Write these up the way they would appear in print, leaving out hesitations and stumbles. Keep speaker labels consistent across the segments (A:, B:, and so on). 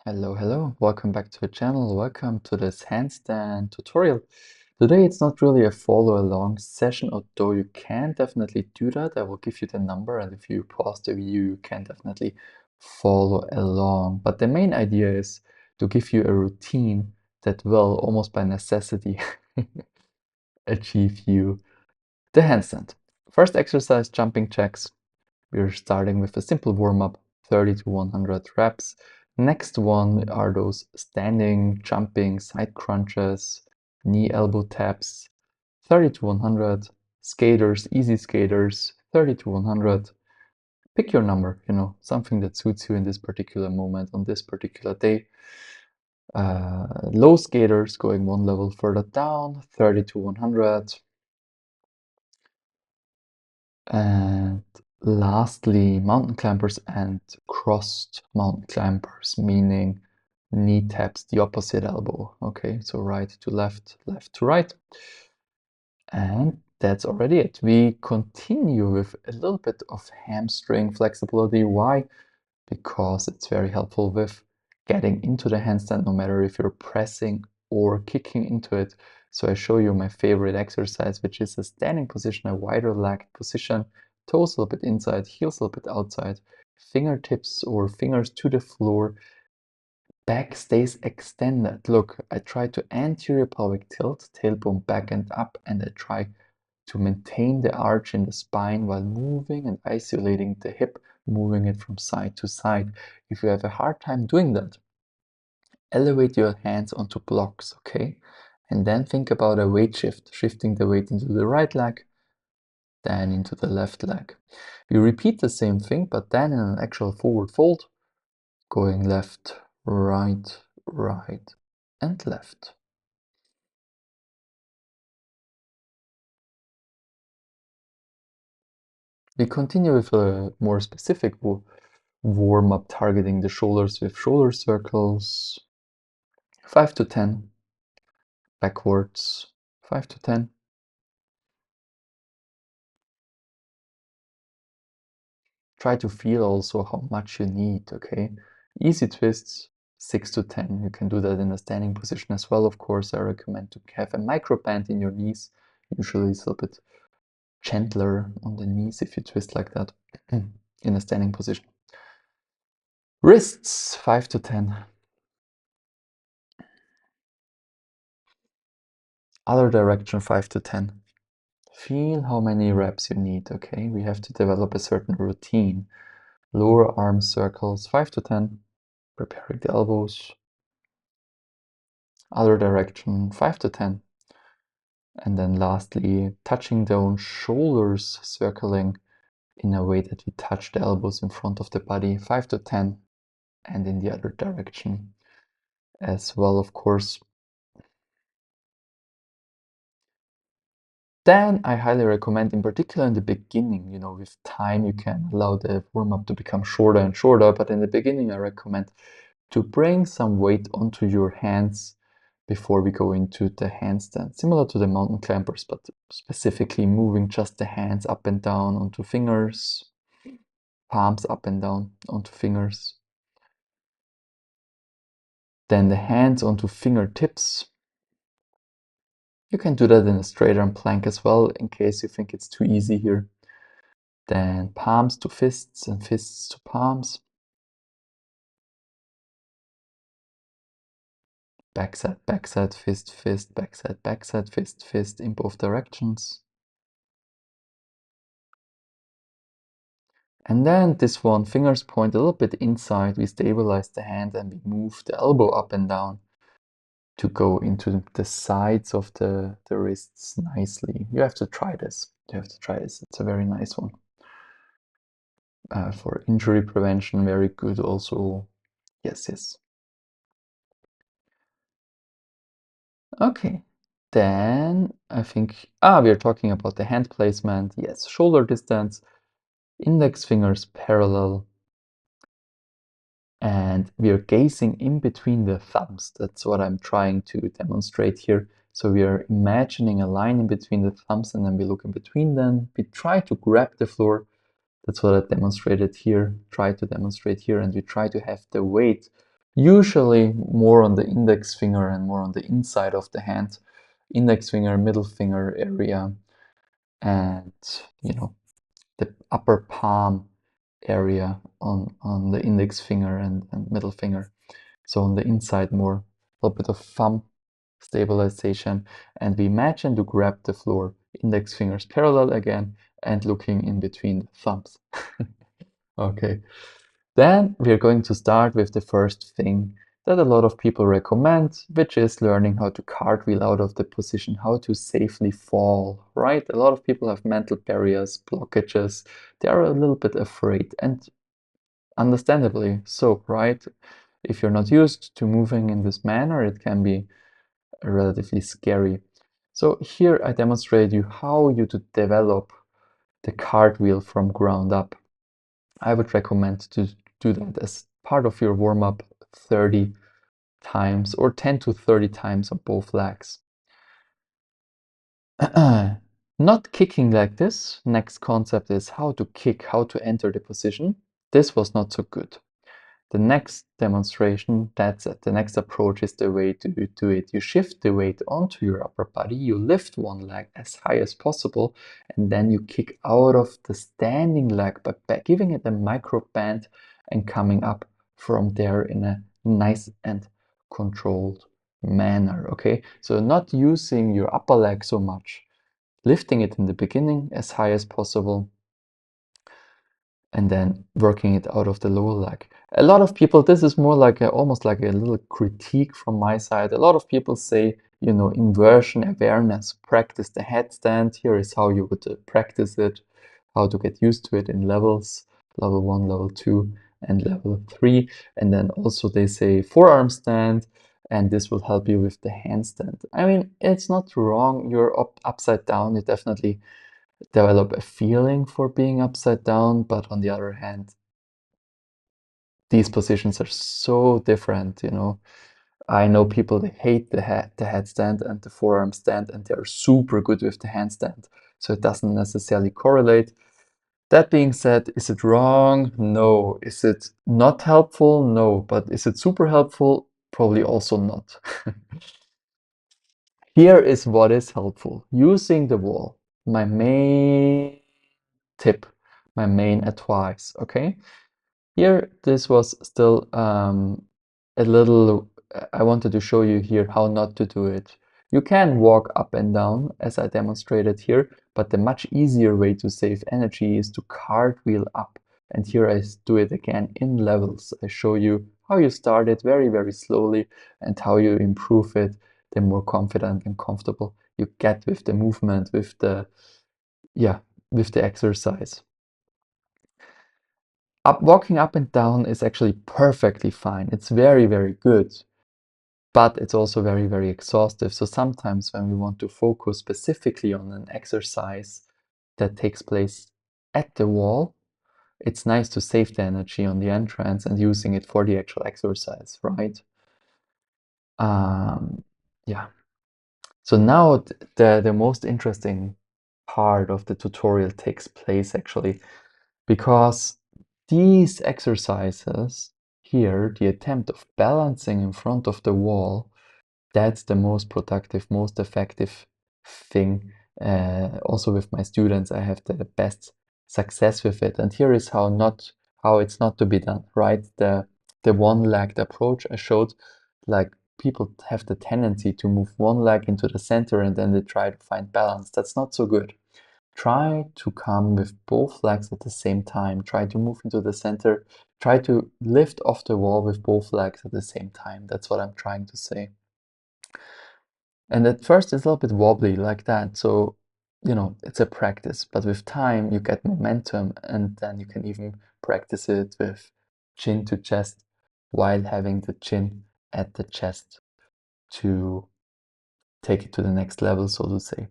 A: Hello, welcome back to the channel. Welcome to this handstand tutorial. Today it's not really a follow along session, although you can definitely do that. I will give you the number, and if you pause the view, you can definitely follow along. But the main idea is to give you a routine that will, almost by necessity, achieve you the handstand. First exercise, jumping jacks. We're starting with a simple warm-up, 30 to 100 reps. Next one are those standing, jumping, side crunches, knee elbow taps, 30 to 100. Skaters, easy skaters, 30 to 100. Pick your number, something that suits you in this particular moment, on this particular day. Low skaters going one level further down, 30 to 100. And lastly, mountain climbers and crossed mountain climbers, meaning knee taps the opposite elbow. Okay, so right to left, left to right. And that's already it. We continue with a little bit of hamstring flexibility. Why? Because it's very helpful with getting into the handstand, no matter if you're pressing or kicking into it. So I show you my favorite exercise, which is a standing position, a wider legged position, toes a little bit inside, heels a little bit outside, fingertips or fingers to the floor, back stays extended. Look, I try to anterior pelvic tilt, tailbone back and up, and I try to maintain the arch in the spine while moving and isolating the hip, moving it from side to side. If you have a hard time doing that, elevate your hands onto blocks, okay? And then think about a weight shift, shifting the weight into the right leg, then into the left leg. You repeat the same thing, but then in an actual forward fold, going left, right, right, and left. We continue with a more specific warm-up targeting the shoulders with shoulder circles, 5 to 10, backwards, 5 to 10. Try to feel also how much you need, okay? Easy twists, 6 to 10. You can do that in a standing position as well, of course. I recommend to have a micro band in your knees. Usually it's a little bit gentler on the knees if you twist like that in a standing position. Wrists, 5 to 10. Other direction, 5 to 10. Feel how many reps you need, okay? We have to develop a certain routine. Lower arm circles, 5 to 10. Preparing the elbows. Other direction, 5 to 10. And then lastly, touching down, shoulders circling in a way that we touch the elbows in front of the body, 5 to 10. And in the other direction as well, of course. Then I highly recommend, in particular in the beginning, with time you can allow the warm-up to become shorter and shorter, but in the beginning I recommend to bring some weight onto your hands before we go into the handstand, similar to the mountain climbers, but specifically moving just the hands up and down onto fingers, palms up and down onto fingers, then the hands onto fingertips. You can do that in a straight arm plank as well, in case you think it's too easy here. Then palms to fists and fists to palms. Backside, fist, fist, backside, fist, fist in both directions. And then this one, fingers point a little bit inside, we stabilize the hand and we move the elbow up and down to go into the sides of the wrists nicely. You have to try this. It's a very nice one. For injury prevention, very good also. Yes. Okay. Then I think, we are talking about the hand placement. Yes, shoulder distance, index fingers parallel, and we are gazing in between the thumbs. That's what I'm trying to demonstrate here. So we are imagining a line in between the thumbs and then we look in between them. We try to grab the floor. That's what I demonstrated here, try to demonstrate here, and we try to have the weight Usually more on the index finger and more on the inside of the hand. Index finger, middle finger area, and the upper palm area on the index finger and middle finger. So on the inside more, a little bit of thumb stabilization, and we imagine to grab the floor, index fingers parallel again, and looking in between the thumbs. Okay, then we're going to start with the first thing that a lot of people recommend, which is learning how to cartwheel out of the position, how to safely fall, right? A lot of people have mental barriers, blockages. They are a little bit afraid, and understandably so, right? If you're not used to moving in this manner, it can be relatively scary. So here I demonstrate you how you to develop the cartwheel from ground up. I would recommend to do that as part of your warm-up 30 times or 10 to 30 times on both legs. Not kicking like this. Next concept is how to kick, how to enter the position. This was not so good. The next demonstration, that's it. The next approach is the way to do it. You shift the weight onto your upper body, you lift one leg as high as possible, and then you kick out of the standing leg by giving it a micro bend and coming up from there in a nice and controlled manner, okay? So not using your upper leg so much, lifting it in the beginning as high as possible, and then working it out of the lower leg. A lot of people, this is more like almost like a little critique from my side. A lot of people say, inversion awareness, practice the headstand. Here is how you would practice it, how to get used to it in levels, level 1, level 2, and level 3. And then also they say forearm stand, and this will help you with the handstand. I mean, it's not wrong. You're upside down. You definitely develop a feeling for being upside down, but on the other hand, these positions are so different, I know people that hate the headstand and the forearm stand, and they're super good with the handstand. So it doesn't necessarily correlate. That being said, is it wrong? No. Is it not helpful? No. But is it super helpful? Probably also not. Here is what is helpful. Using the wall. My main tip, my main advice, okay? Here, this was still a little, I wanted to show you here how not to do it. You can walk up and down as I demonstrated here, but the much easier way to save energy is to cartwheel up. And here I do it again in levels. I show you how you start it very, very slowly and how you improve it, the more confident and comfortable you get with the movement, with the, yeah, with the exercise. Walking up and down is actually perfectly fine. It's very, very good, but it's also very, very exhaustive. So sometimes when we want to focus specifically on an exercise that takes place at the wall, it's nice to save the energy on the entrance and using it for the actual exercise, right? Yeah. So now the most interesting part of the tutorial takes place actually, because these exercises here, the attempt of balancing in front of the wall, that's the most productive, most effective thing. Also with my students, I have the best success with it. And here is how it's not to be done, right? The one-legged approach I showed, like people have the tendency to move one leg into the center and then they try to find balance. That's not so good. Try to come with both legs at the same time. Try to move into the center. Try to lift off the wall with both legs at the same time. That's what I'm trying to say. And at first it's a little bit wobbly like that. So, it's a practice. But with time, you get momentum and then you can even practice it with chin to chest while having the chin at the chest to take it to the next level, so to say.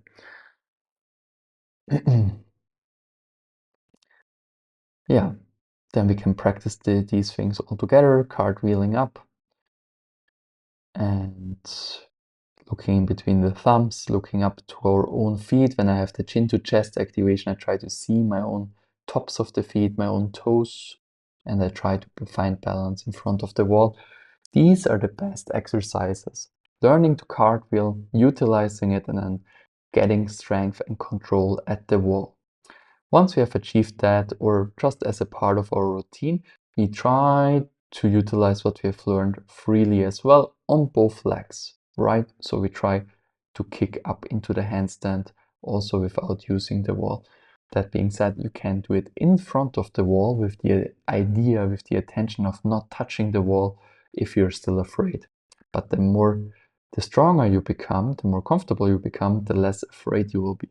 A: Yeah, then we can practice these things all together, cartwheeling up and looking in between the thumbs, looking up to our own feet. When I have the chin to chest activation, I try to see my own tops of the feet, my own toes, and I try to find balance in front of the wall. These are the best exercises. Learning to cartwheel, utilizing it, and then getting strength and control at the wall. Once we have achieved that, or just as a part of our routine, we try to utilize what we have learned freely as well on both legs, right? So we try to kick up into the handstand also without using the wall. That being said, you can do it in front of the wall with the idea, with the intention of not touching the wall if you're still afraid. But the stronger you become, the more comfortable you become, the less afraid you will be.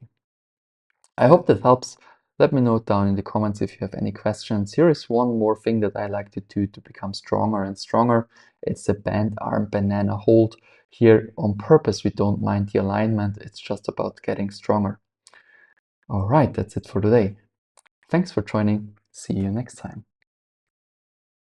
A: I hope that helps. Let me know down in the comments if you have any questions. Here is one more thing that I like to do to become stronger and stronger. It's the bent arm banana hold. Here on purpose, we don't mind the alignment. It's just about getting stronger. All right, that's it for today. Thanks for joining. See you next time.